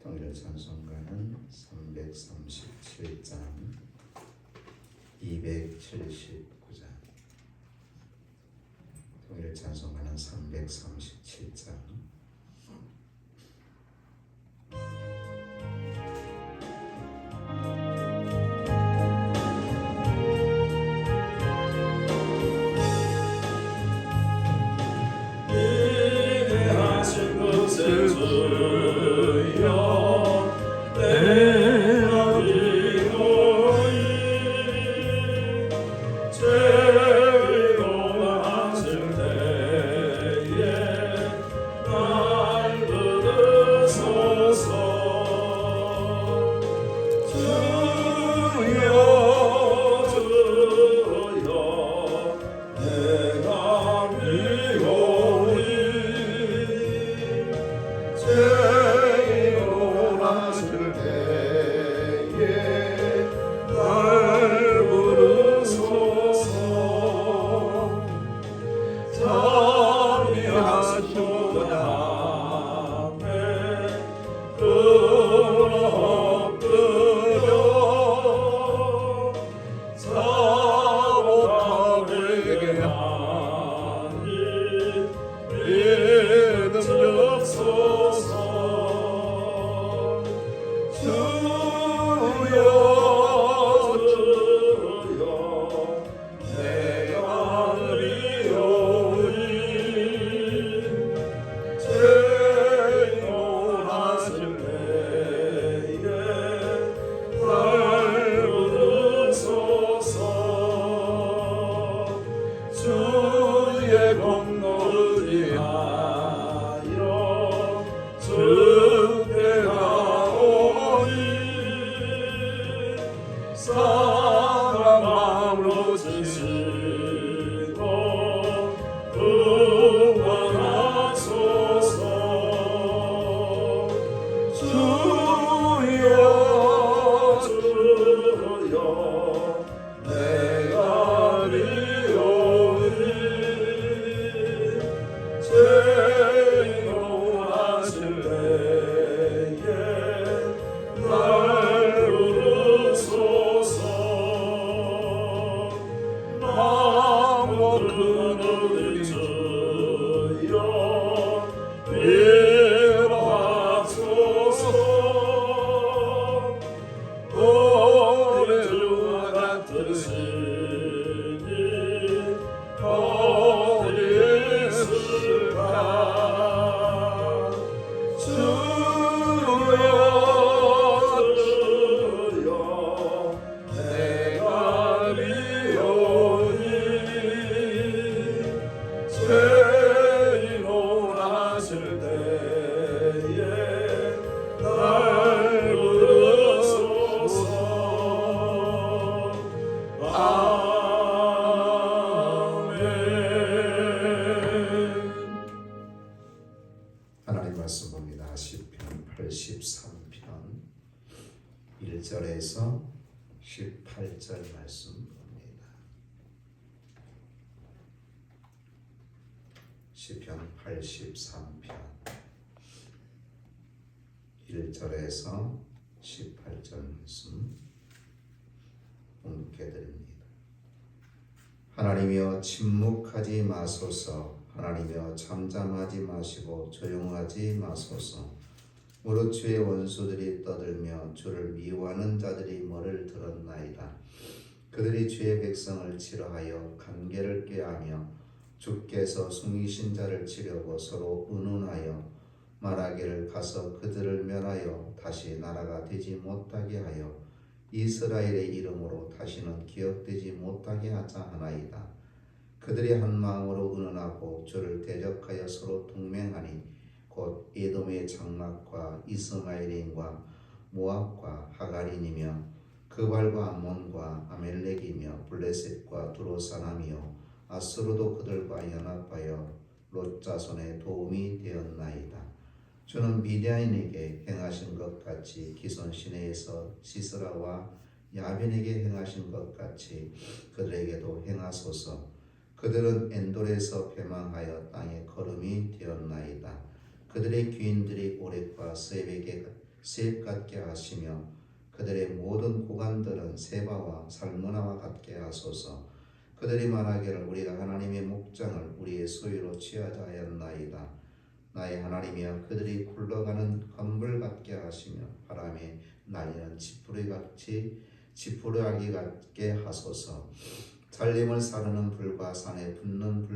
통일 찬송가는 337장 279장. 통일 찬송가는 337장. 위대하신 것을 주여 내가 믿노니 죄의로운 때에 날 부르소서. 주여 주여 내가 믿노니 죄의로운 때에 날 부르소서. 자비하신 앞에 엎드려 사모하게 하니 믿음 주소서. 주여 주여 내가 믿노니 죄인하실 때에 날 부르소서. 주의 공로를 위하여 주께 가오니 사랑 마음으로 지시고 구원하소서. 주여 주여 내가 믿노니 죄인하실 때에 날 부르소서. 마음과 그늘을 주여 위로하소서. 오래 주와 같으시니 어디 있을까. 주여 주여 내가 믿노니 죄인하실 때에 날 부르소서. 아멘. 하나님 말씀 봅니다. 시편 83편 1절에서 18절 말씀 봅니다. 시편 83편 1절에서 18절 말씀 봉독해 드립니다. 하나님이여 침묵하지 마소서. 하나님이여 잠잠하지 마시고 조용하지 마소서. 무릇 주의 원수들이 떠들며 주를 미워하는 자들이 머리를 들었나이다. 그들이 주의 백성을 치러하여 관계를 꾀하며 주께서 숨기신 자를 치려고 서로 의논하여 말하기를 가서 그들을 멸하여 다시 나라가 되지 못하게 하여 이스라엘의 이름으로 다시는 기억되지 못하게 하자 하나이다. 그들이 한 마음으로 의논하고 주를 대적하여 서로 동맹하니 곧 에돔의 장막과 이스마엘인과 모압과 하갈인이며 그발과 암몬과 아멜렉이며 블레셋과 두로사람이요 아수르도 그들과 연합하여 롯 자손의 도움이 되었나이다. 주는 미디안에게 행하신 것 같이 기손 시내에서 시스라와 야빈에게 행하신 것 같이 그들에게도 행하소서. 그들은 엔돌에서 패망하여 땅에 거름이 되었나이다. 그들의 귀인들이 오렉과 세벡에 셋 같게 하시며 그들의 모든 고관들은 세바와 살무나와 같게 하소서. 그들이 말하기를 우리가 하나님의 목장을 우리의 소유로 취하자 하였나이다. 나의 하나님이여 그들이 굴러가는 건물 같게 하시며 바람에 날리는 지푸라기 같게 하소서. 살림을 사르는 불과 산에 붙는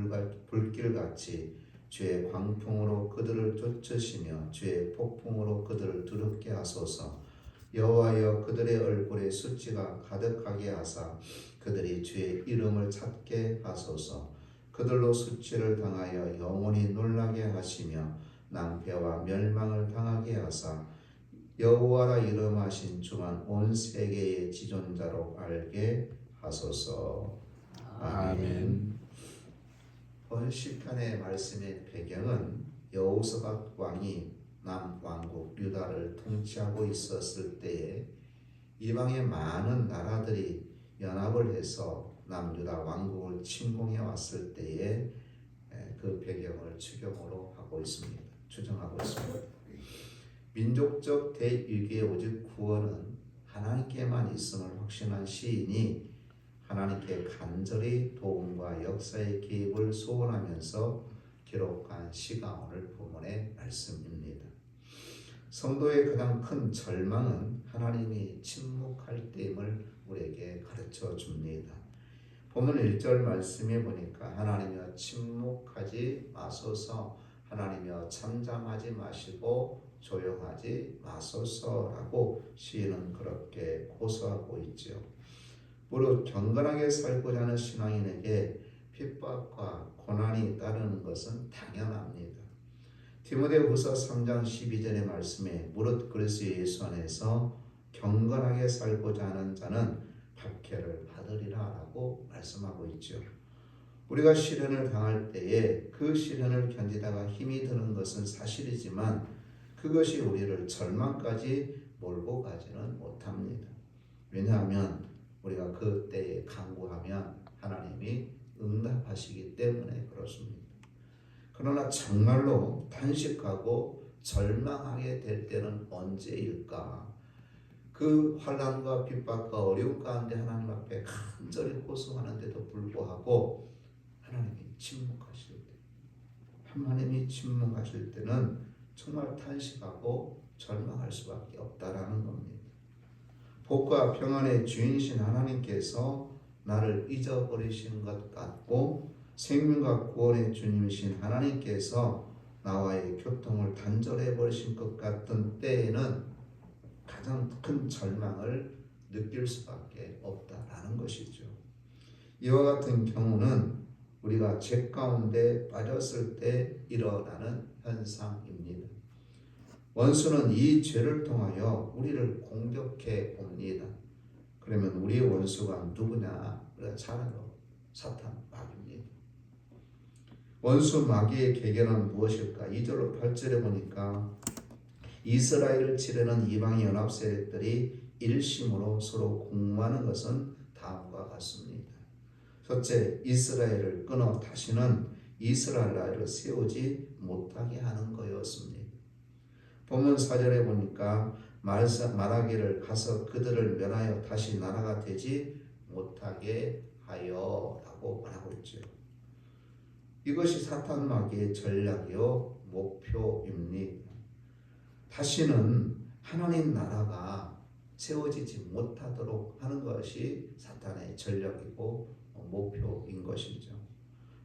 불길같이 주의 광풍으로 그들을 쫓으시며 주의 폭풍으로 그들을 두렵게 하소서. 여호와여 그들의 얼굴에 수치가 가득하게 하사 그들이 주의 이름을 찾게 하소서. 그들로 수치를 당하여 영원히 놀라게 하시며 낭패와 멸망을 당하게 하사 여호와라 이름하신 주만 온 세계의 지존자로 알게 하소서. 아멘. 본 시편의 말씀의 배경은 여호사밧 왕이 남왕국 유다를 통치하고 있었을 때에 이방의 많은 나라들이 연합을 해서 남유다 왕국을 침공해 왔을 때에 그 배경을 추정하고 있습니다. 민족적 대위기의 오직 구원은 하나님께만 있음을 확신한 시인이 하나님께 간절히 도움과 역사의 개입을 소원하면서 기록한 시가 오늘 본문의 말씀입니다. 성도의 가장 큰 절망은 하나님이 침묵할 때임을 우리에게 가르쳐 줍니다. 본문 1절 말씀에 보니까 하나님이여 침묵하지 마소서, 하나님이여 잠잠하지 마시고 조용하지 마소서라고 시인은 그렇게 고소하고 있지요. 무릇 경건하게 살고자 하는 신앙인에게 핍박과 고난이 따르는 것은 당연합니다. 디모데후서 3장 12절의 말씀에 무릇 그리스도 예수 안에서 경건하게 살고자 하는 자는 박해를 받으리라 라고 말씀하고 있죠. 우리가 시련을 당할 때에 그 시련을 견디다가 힘이 드는 것은 사실이지만 그것이 우리를 절망까지 몰고 가지는 못합니다. 왜냐하면 우리가 그때에 간구하면 하나님이 응답하시기 때문에 그렇습니다. 그러나 정말로 탄식하고 절망하게 될 때는 언제일까? 그 환난과 핍박과 어려움 가운데 하나님 앞에 간절히 호소하는데도 불구하고 하나님이 침묵하실 때, 하나님이 침묵하실 때는 정말 탄식하고 절망할 수밖에 없다라는 겁니다. 복과 평안의 주인이신 하나님께서 나를 잊어버리신 것 같고 생명과 구원의 주님이신 하나님께서 나와의 교통을 단절해 버리신 것 같은 때에는 가장 큰 절망을 느낄 수밖에 없다라는 것이죠. 이와 같은 경우는 우리가 죄 가운데 빠졌을 때 일어나는 현상입니다. 원수는 이 죄를 통하여 우리를 공격해 옵니다. 그러면 우리의 원수가 누구냐? 잘 알아. 사탄, 마귀입니다. 원수 마귀의 계계는 무엇일까? 2절로 8절에 보니까 이스라엘을 치려는 이방의 연합 세력들이 일심으로 서로 공모하는 것은 다음과 같습니다. 첫째, 이스라엘을 끊어 다시는 이스라엘 나라를 세우지 못하게 하는 거였습니다. 본문 4절에 보니까 말하기를 가서 그들을 멸하여 다시 나라가 되지 못하게 하여 라고 말하고 있죠. 이것이 사탄 마귀의 전략이요 목표입니다. 다시는 하나님 나라가 세워지지 못하도록 하는 것이 사탄의 전략이고 목표인 것이죠.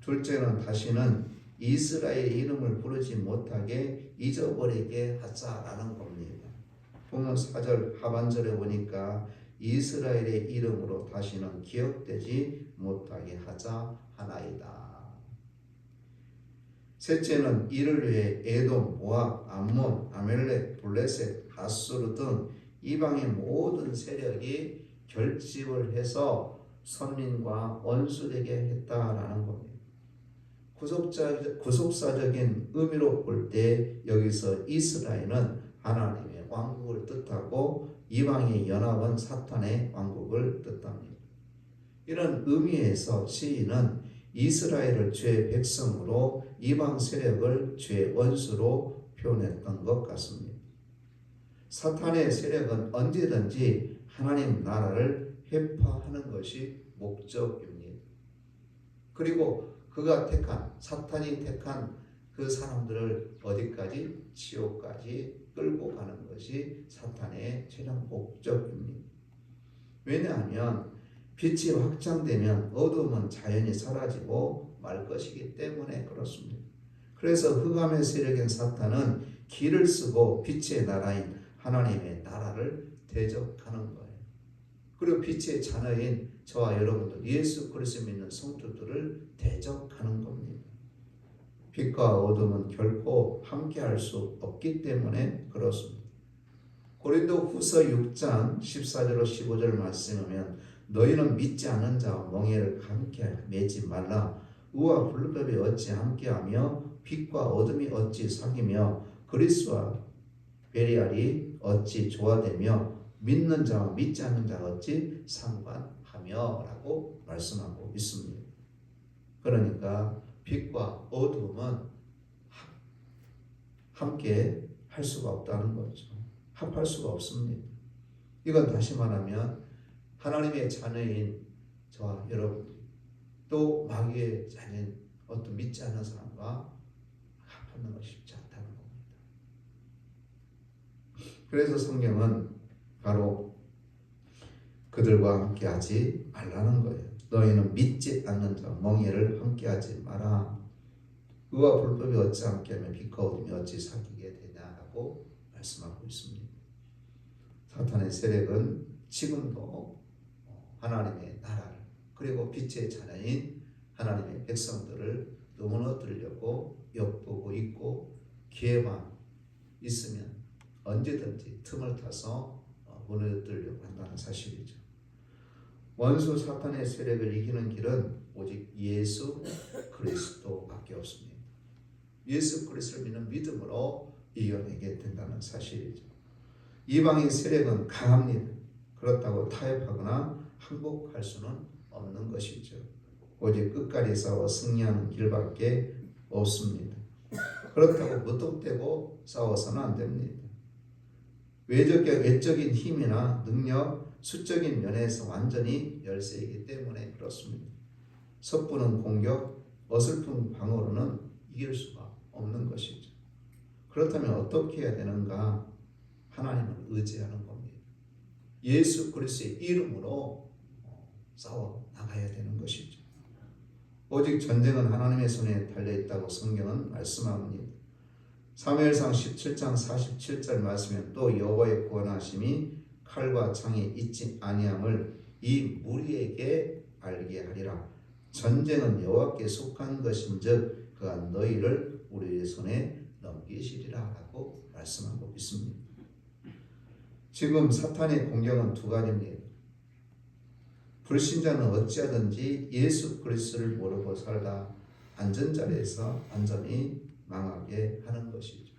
둘째는 다시는 이스라엘의 이름을 부르지 못하게 잊어버리게 하자라는 겁니다. 본문 4절 하반절에 보니까 이스라엘의 이름으로 다시는 기억되지 못하게 하자 하나이다. 셋째는 이를 위해 에돔, 모압, 암몬, 아멜렉, 블레셋, 하수르 등 이방의 모든 세력이 결집을 해서 선민과 원수되게 했다라는 겁니다. 구속사적인 의미로 볼 때 여기서 이스라엘은 하나님의 왕국을 뜻하고 이방의 연합은 사탄의 왕국을 뜻합니다. 이런 의미에서 시인은 이스라엘을 주의 백성으로 이방 세력을 주의 원수로 표현했던 것 같습니다. 사탄의 세력은 언제든지 하나님 나라를 회파하는 것이 목적입니다. 그리고 그가 택한, 사탄이 택한 그 사람들을 어디까지? 지옥까지 끌고 가는 것이 사탄의 최종 목적입니다. 왜냐하면 빛이 확장되면 어둠은 자연히 사라지고 말 것이기 때문에 그렇습니다. 그래서 흑암의 세력인 사탄은 길을 쓰고 빛의 나라인 하나님의 나라를 대적하는 거예요. 그리고 빛의 자녀인 저와 여러분들, 예수 그리스도 믿는 성도들을 대적하는 겁니다. 빛과 어둠은 결코 함께할 수 없기 때문에 그렇습니다. 고린도 후서 6장 14절로 15절 말씀하면 너희는 믿지 않는 자와 멍에를 함께 매지 말라. 의와 불법이 어찌 함께하며 빛과 어둠이 어찌 사귀며 그리스와 베리알이 어찌 조화되며 믿는 자와 믿지 않는 자가 어찌 상관하며 라고 말씀하고 있습니다. 그러니까 빛과 어둠은 함께 할 수가 없다는 거죠. 합할 수가 없습니다. 이건 다시 말하면 하나님의 자녀인 저와 여러분, 또 마귀의 자녀인 어떤 믿지 않는 사람과 합하는 것이 쉽지 않다는 겁니다. 그래서 성경은 바로 그들과 함께하지 말라는 거예요. 너희는 믿지 않는 자 멍에를 함께하지 마라. 의와 불법이 어찌 함께하면 빛과 어둠이 어찌 사귀게 되냐라고 말씀하고 있습니다. 사탄의 세력은 지금도 하나님의 나라를, 그리고 빛의 자녀인 하나님의 백성들을 무너뜨리려고 엿보고 있고, 기회만 있으면 언제든지 틈을 타서 무너뜨리려고 한다는 사실이죠. 원수 사탄의 세력을 이기는 길은 오직 예수 그리스도밖에 없습니다. 예수 그리스도를 믿는 믿음으로 이겨내게 된다는 사실이죠. 이방의 세력은 강합니다. 그렇다고 타협하거나 항복할 수는 없는 것이죠. 오직 끝까지 싸워 승리하는 길밖에 없습니다. 그렇다고 무턱대고 싸워서는 안 됩니다. 외적인 힘이나 능력, 수적인 면에서 완전히 열세이기 때문에 그렇습니다. 섣부른 공격, 어설픈 방어로는 이길 수가 없는 것이죠. 그렇다면 어떻게 해야 되는가? 하나님을 의지하는 겁니다. 예수 그리스도의 이름으로 싸워 나가야 되는 것이죠. 오직 전쟁은 하나님의 손에 달려있다고 성경은 말씀합니다. 사무엘상 17장 47절 말씀에 또 여호와의 구원하심이 칼과 창이 있지 아니함을 이 무리에게 알게 하리라. 전쟁은 여호와께 속한 것인즉 그가 너희를 우리의 손에 넘기시리라 라고 말씀하고 있습니다. 지금 사탄의 공격은 두 가지입니다. 불신자는 어찌하든지 예수 그리스도를 모르고 살다 안전자리에서 완전히 망하게 하는 것이죠.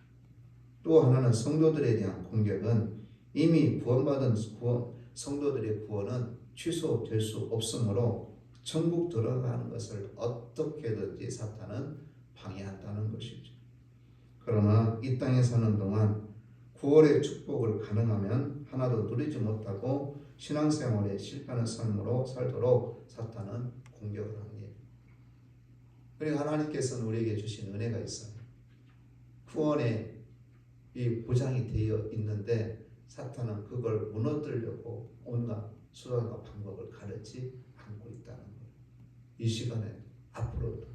또 하나는 성도들에 대한 공격은 이미 구원받은 성도들의 구원은 취소될 수 없으므로 천국 들어가는 것을 어떻게든지 사탄은 방해한다는 것이죠. 그러나 이 땅에 사는 동안 구원의 축복을 가능하면 하나도 누리지 못하고 신앙생활에 실패하는 삶으로 살도록 사탄은 공격을 합니다. 그리고 하나님께서는 우리에게 주신 은혜가 있어요. 구원의 이 보장이 되어 있는데 사탄은 그걸 무너뜨리려고 온갖 수단과 방법을 가르치 않고 있다는 거예요. 이 시간에 앞으로도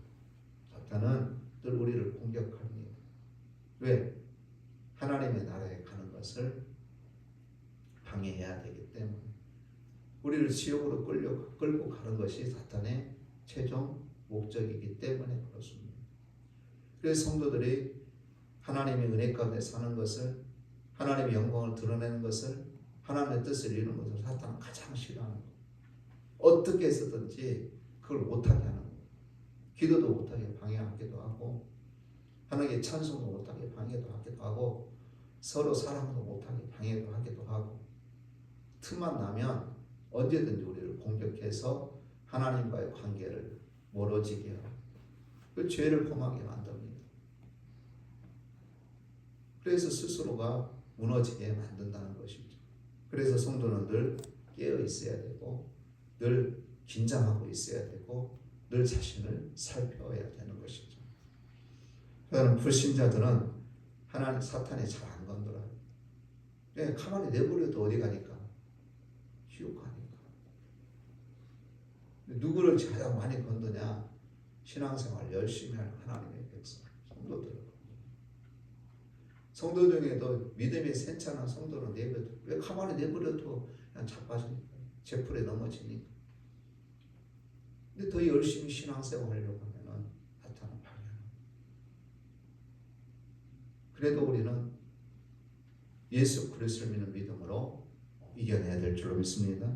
사탄은 늘 우리를 공격합니다. 왜? 하나님의 나라에 가는 것을 방해해야 되기 때문에, 우리를 지옥으로 끌고 가는 것이 사탄의 최종 목적이기 때문에 그렇습니다. 그래서 성도들이 하나님의 은혜 가운데 사는 것을, 하나님의 영광을 드러내는 것을, 하나님의 뜻을 이루는 것을 사탄은 가장 싫어하는 거예요. 어떻게 해서든지 그걸 못하게 하는 거예요. 기도도 못하게 방해하기도 하고, 하나님의 찬송도 못하게 방해도 하기도 하고, 서로 사랑도 못하게 방해도 하기도 하고, 틈만 나면 언제든지 우리를 공격해서 하나님과의 관계를 멀어지게 하고 그 죄를 범하게 만듭니다. 그래서 스스로가 무너지게 만든다는 것이죠. 그래서 성도는 늘 깨어 있어야 되고 늘 긴장하고 있어야 되고 늘 자신을 살펴야 되는 것이죠. 그러나 불신자들은 하나님 사탄이 잘 안 건드려요. 그냥 가만히 내버려도 어디 가니까 유혹하니까. 누구를 가장 많이 건드냐? 신앙생활 열심히 할 하나님의 백성, 성도들. 성도 중에도 믿음이 센찬한 성도는 내버려. 왜 가만히 내버려도 그냥 자빠지니까, 제풀에 넘어지니까. 근데 더 열심히 신앙생활 하려고 하면은 사탄은 방해하는. 그래도 우리는 예수 그리스도를 믿는 믿음으로 이겨내야 될 줄로 믿습니다.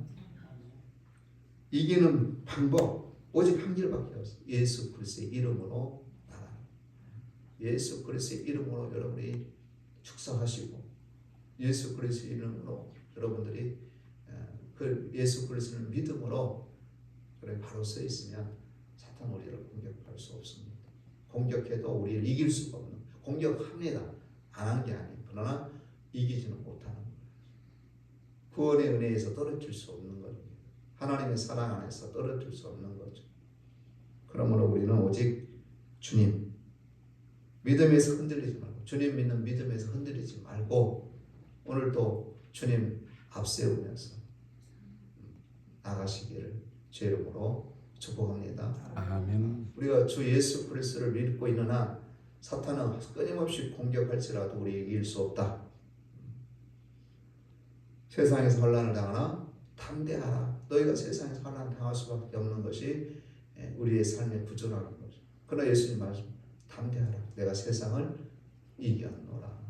이기는 방법 오직 한 길밖에 없어요. 예수 그리스도의 이름으로 나가는. 예수 그리스도의 이름으로 여러분이 축사하시고 예수 그리스도의 이름으로 여러분들이 그 예수 그리스도를 믿음으로 그래 바로 서 있으면 사탄 우리를 공격할 수 없습니다. 공격해도 우리를 이길 수가 없는. 공격합니다. 안 한 게 아니에요. 그러나 이기지는 못하는 거예요. 구원의 은혜에서 떨어질 수 없는 겁니다. 하나님의 사랑 안에서 떨어질 수 없는 거죠. 그러므로 우리는 오직 주님 믿음에서 흔들리지 말고 주님 믿는 믿음에서 흔들리지 말고 오늘도 주님 앞세우면서 나가시기를 주 이름으로 축복합니다. 아멘. 우리가 주 예수 그리스도를 믿고 있는 한 사탄은 끊임없이 공격할지라도 우리 이길 수 없다. 세상에서 환난을 당하나 담대하라. 너희가 세상에서 환난 당할 수밖에 없는 것이 우리의 삶의 구조라는 거죠. 그러나 예수님 말씀 담대하라. 내가 세상을 이겼노라.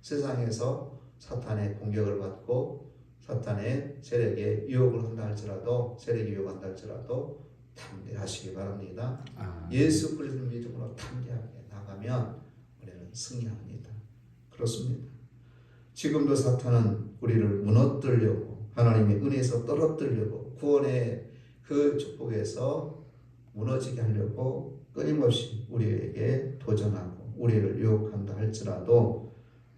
세상에서 사탄의 공격을 받고 사탄의 세력에 유혹을 한다 할지라도 세력이 유혹한다 할지라도 담대하시기 바랍니다. 예수 그리스도 믿음으로 담대하게 나가면 우리는 승리합니다. 그렇습니다. 지금도 사탄은 우리를 무너뜨리려고 하나님의 은혜에서 떨어뜨리려고 구원의 그 축복에서 무너지게 하려고 끊임없이 우리에게 도전하고 우리를 유혹한다 할지라도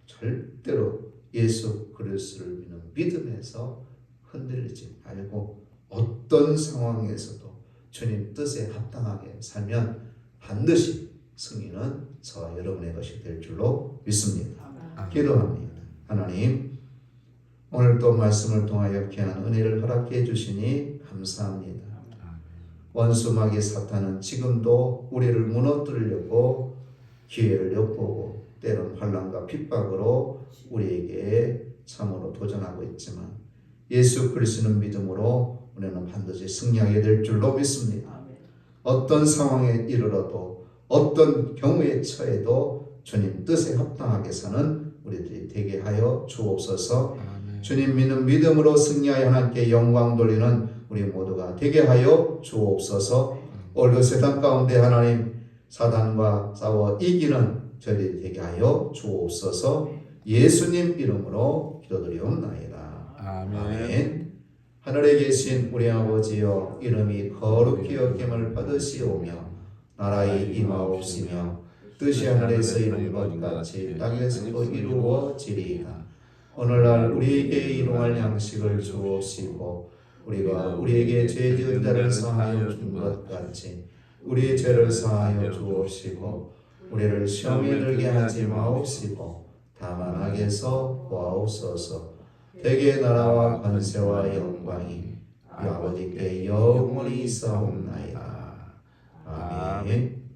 절대로 예수 그리스도를 믿는 믿음에서 흔들리지 말고 어떤 상황에서도 주님 뜻에 합당하게 살면 반드시 승리는 저와 여러분의 것이 될 줄로 믿습니다. 기도합니다. 하나님 오늘 또 말씀을 통하여 귀한 은혜를 허락해 주시니 감사합니다. 원수 마귀 사탄은 지금도 우리를 무너뜨리려고 기회를 엿보고 때론 환난과 핍박으로 우리에게 참으로 도전하고 있지만 예수 그리스도는 믿음으로 우리는 반드시 승리하게 될 줄로 믿습니다. 어떤 상황에 이르러도 어떤 경우에 처해도 주님 뜻에 합당하게 사는 우리들이 되게 하여 주옵소서. 주님 믿는 믿음으로 승리하여 하나님께 영광 돌리는 우리 모두가 되게 하여 주옵소서. 오늘도 세상 가운데 하나님 사단과 싸워 이기는 저희들이 되게 하여 주옵소서. 예수님 이름으로 기도드리옵나이다. 아멘. 하늘에 계신 우리 아버지여 이름이 거룩히 여김을 받으시오며 나라의 임하옵시며 뜻이 하늘에서 이룬 것 같이 땅에서도 이루어지리이다. 오늘날 우리에게 일용할 양식을 주옵시고 우리가 우리에게 죄 지은 자를 사하여 준 것 같이 우리의 죄를 사하여 주옵시고 우리를 시험에 들게 하지 마옵시고 다만 악에서 구하옵소서. 대개 나라와 권세와 영광이 아버지께 영원히 있사옵나이다. 아멘.